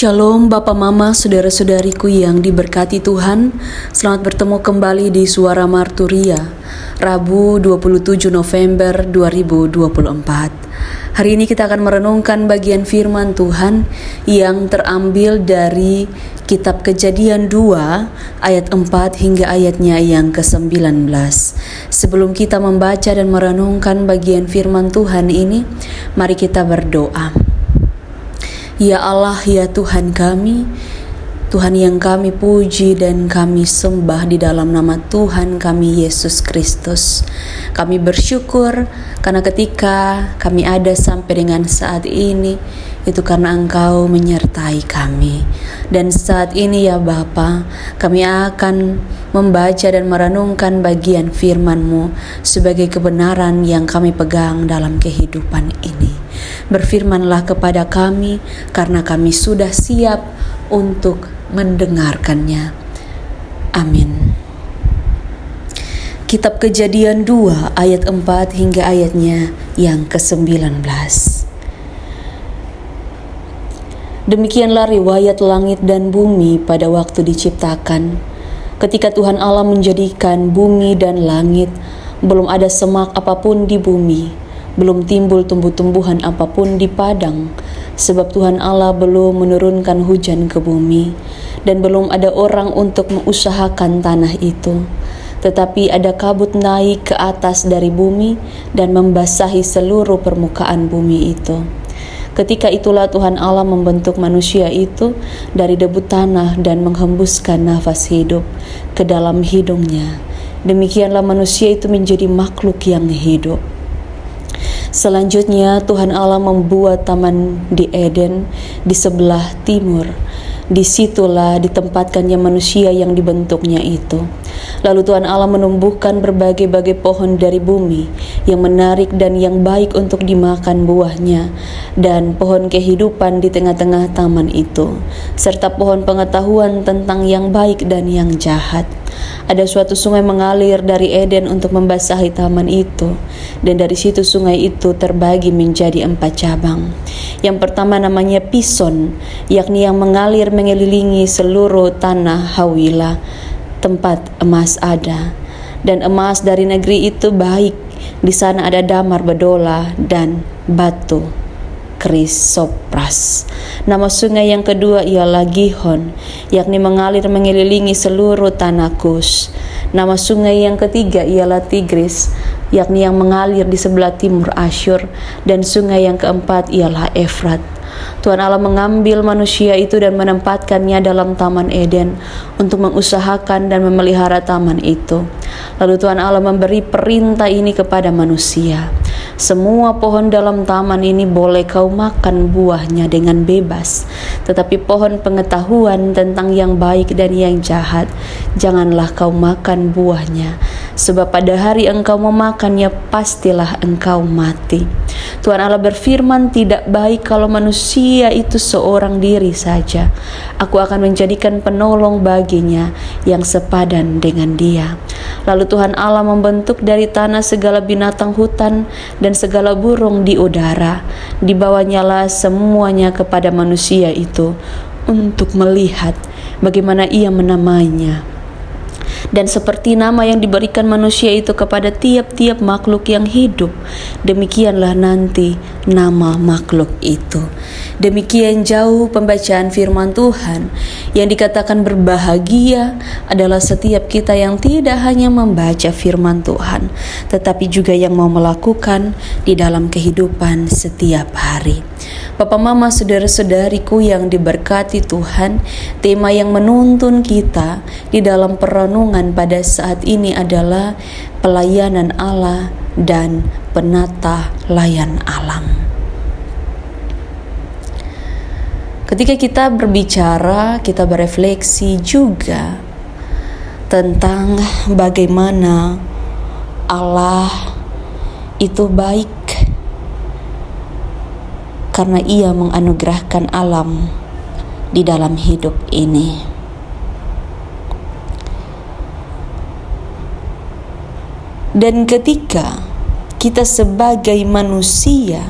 Shalom Bapak Mama, saudara-saudariku yang diberkati Tuhan. Selamat bertemu kembali di Suara Marturia, Rabu 27 November 2024. Hari ini kita akan merenungkan bagian firman Tuhan yang terambil dari Kitab Kejadian 2 ayat 4 hingga ayatnya yang ke-19. Sebelum kita membaca dan merenungkan bagian firman Tuhan ini, mari kita berdoa. Ya Allah, ya Tuhan kami, Tuhan yang kami puji dan kami sembah di dalam nama Tuhan kami Yesus Kristus. Kami bersyukur karena ketika kami ada sampai dengan saat ini, itu karena Engkau menyertai kami. Dan saat ini ya Bapa, kami akan membaca dan merenungkan bagian firman-Mu sebagai kebenaran yang kami pegang dalam kehidupan ini. Berfirmanlah kepada kami, karena kami sudah siap untuk mendengarkannya. Amin. Kitab Kejadian 2 ayat 4 hingga ayatnya yang ke-19. Demikianlah riwayat langit dan bumi pada waktu diciptakan. Ketika Tuhan Allah menjadikan bumi dan langit, belum ada semak apapun di bumi, belum timbul tumbuh-tumbuhan apapun di padang, sebab Tuhan Allah belum menurunkan hujan ke bumi, dan belum ada orang untuk mengusahakan tanah itu. Tetapi ada kabut naik ke atas dari bumi dan membasahi seluruh permukaan bumi itu. Ketika itulah Tuhan Allah membentuk manusia itu dari debu tanah dan menghembuskan nafas hidup ke dalam hidungnya. Demikianlah manusia itu menjadi makhluk yang hidup. Selanjutnya Tuhan Allah membuat taman di Eden di sebelah timur. Disitulah ditempatkannya manusia yang dibentuknya itu. Lalu Tuhan Allah menumbuhkan berbagai-bagai pohon dari bumi yang menarik dan yang baik untuk dimakan buahnya, dan pohon kehidupan di tengah-tengah taman itu, serta pohon pengetahuan tentang yang baik dan yang jahat. Ada suatu sungai mengalir dari Eden untuk membasahi taman itu, dan dari situ sungai itu terbagi menjadi 4 cabang. Yang pertama namanya Pison, yakni yang mengalir mengelilingi seluruh tanah Hawila, tempat emas ada. Dan emas dari negeri itu baik, di sana ada damar bedola dan batu krisopras. Nama sungai yang kedua ialah Gihon, yakni mengalir mengelilingi seluruh tanah Kus. Nama sungai yang ketiga ialah Tigris, yakni yang mengalir di sebelah timur Asyur. Dan sungai yang keempat ialah Efrat. Tuhan Allah mengambil manusia itu dan menempatkannya dalam Taman Eden untuk mengusahakan dan memelihara taman itu. Lalu Tuhan Allah memberi perintah ini kepada manusia. Semua pohon dalam taman ini boleh kau makan buahnya dengan bebas, tetapi pohon pengetahuan tentang yang baik dan yang jahat, janganlah kau makan buahnya, sebab pada hari engkau memakannya pastilah engkau mati. Tuhan Allah berfirman, tidak baik kalau manusia itu seorang diri saja. Aku akan menjadikan penolong baginya yang sepadan dengan dia. Lalu Tuhan Allah membentuk dari tanah segala binatang hutan dan segala burung di udara. Dibawanyalah semuanya kepada manusia itu untuk melihat bagaimana ia menamainya. Dan seperti nama yang diberikan manusia itu kepada tiap-tiap makhluk yang hidup, demikianlah nanti nama makhluk itu. Demikian jauh pembacaan firman Tuhan. Yang dikatakan berbahagia adalah setiap kita yang tidak hanya membaca firman Tuhan, tetapi juga yang mau melakukan di dalam kehidupan setiap hari. Bapak Mama, saudara-saudariku yang diberkati Tuhan, tema yang menuntun kita di dalam perenungan pada saat ini adalah pelayanan Allah dan penata layan alam. Ketika kita berbicara, kita berefleksi juga tentang bagaimana Allah itu baik karena Ia menganugerahkan alam di dalam hidup ini. Dan ketika kita sebagai manusia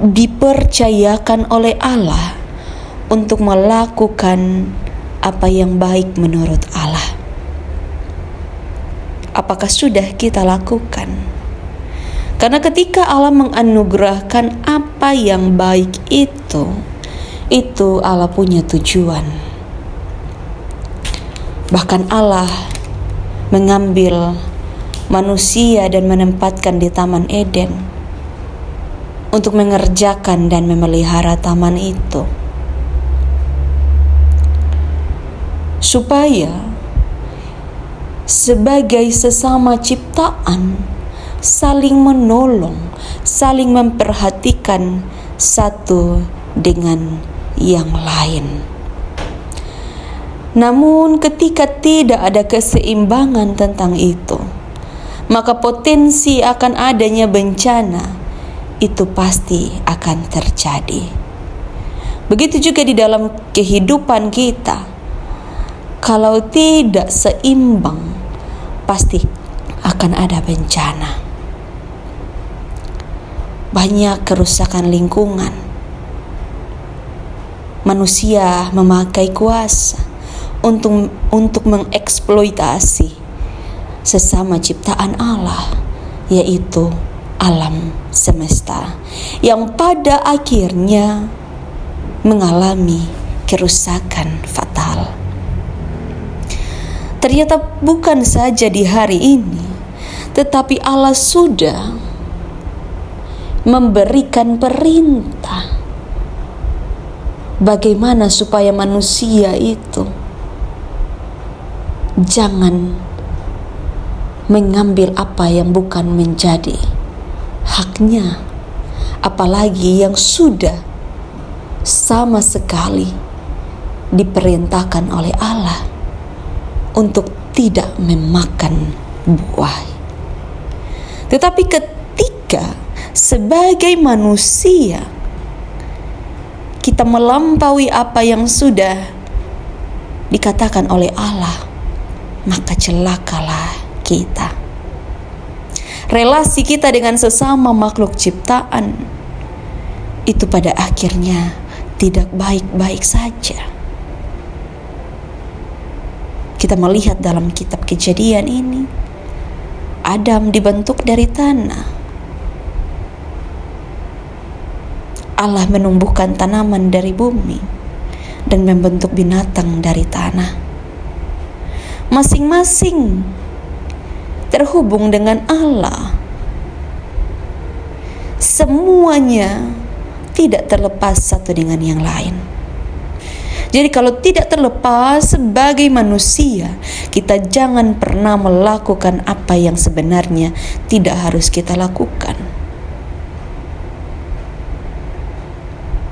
dipercayakan oleh Allah untuk melakukan apa yang baik menurut Allah. Apakah sudah kita lakukan? Karena ketika Allah menganugerahkan apa yang baik itu Allah punya tujuan. Bahkan Allah mengambil manusia dan menempatkan di Taman Eden untuk mengerjakan dan memelihara taman itu, supaya sebagai sesama ciptaan saling menolong, saling memperhatikan satu dengan yang lain. Namun ketika tidak ada keseimbangan tentang itu, maka potensi akan adanya bencana itu pasti akan terjadi. Begitu juga di dalam kehidupan kita. Kalau tidak seimbang, pasti akan ada bencana. Banyak kerusakan lingkungan. Manusia memakai kuasa untuk mengeksploitasi sesama ciptaan Allah, yaitu alam semesta, yang pada akhirnya mengalami kerusakan fatal. Ternyata bukan saja di hari ini, tetapi Allah sudah memberikan perintah bagaimana supaya manusia itu jangan mengambil apa yang bukan menjadi haknya, apalagi yang sudah sama sekali diperintahkan oleh Allah untuk tidak memakan buah. Tetapi ketika sebagai manusia kita melampaui apa yang sudah dikatakan oleh Allah, maka celakalah kita. Relasi kita dengan sesama makhluk ciptaan itu pada akhirnya tidak baik-baik saja. Kita melihat dalam kitab Kejadian ini, Adam dibentuk dari tanah. Allah menumbuhkan tanaman dari bumi dan membentuk binatang dari tanah. Masing-masing terhubung dengan Allah. Semuanya tidak terlepas satu dengan yang lain. Jadi kalau tidak terlepas sebagai manusia, kita jangan pernah melakukan apa yang sebenarnya tidak harus kita lakukan.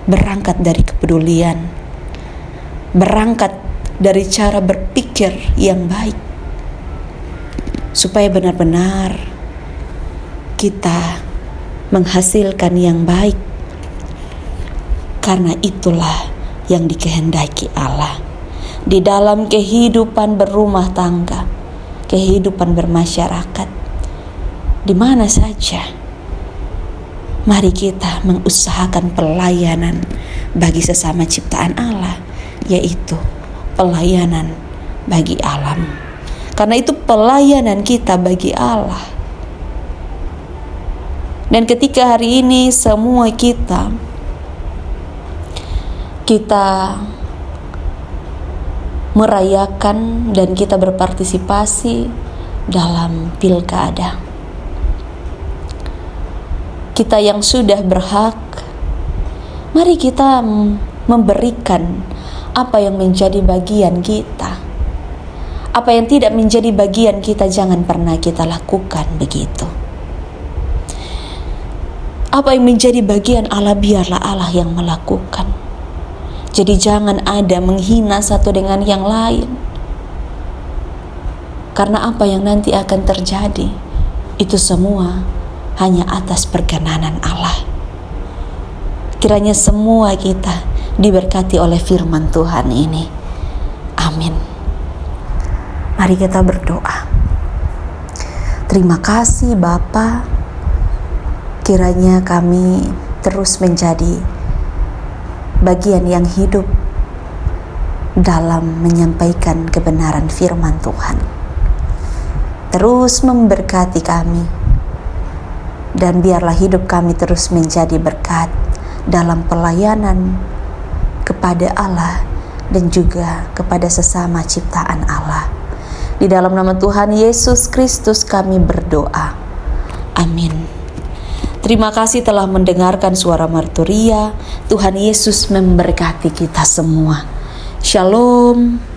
Berangkat dari kepedulian, berangkat dari cara berpikir yang baik, supaya benar-benar kita menghasilkan yang baik, karena itulah yang dikehendaki Allah di dalam kehidupan berumah tangga, kehidupan bermasyarakat, di mana saja. Mari kita mengusahakan pelayanan bagi sesama ciptaan Allah, yaitu pelayanan bagi alam. Karena itu pelayanan kita bagi Allah. Dan ketika hari ini semua kita merayakan dan kita berpartisipasi dalam pilkada, kita yang sudah berhak, mari kita memberikan apa yang menjadi bagian kita. Apa yang tidak menjadi bagian kita jangan pernah kita lakukan begitu. Apa yang menjadi bagian Allah, biarlah Allah yang melakukan. Jadi jangan ada menghina satu dengan yang lain. Karena apa yang nanti akan terjadi, itu semua hanya atas perkenanan Allah. Kiranya semua kita diberkati oleh firman Tuhan ini. Amin. Mari kita berdoa. Terima kasih Bapa, kiranya kami terus menjadi bagian yang hidup dalam menyampaikan kebenaran firman Tuhan. Terus memberkati kami, dan biarlah hidup kami terus menjadi berkat dalam pelayanan kepada Allah dan juga kepada sesama ciptaan Allah. Di dalam nama Tuhan Yesus Kristus kami berdoa. Amin. Terima kasih telah mendengarkan suara Marturia. Tuhan Yesus memberkati kita semua. Shalom.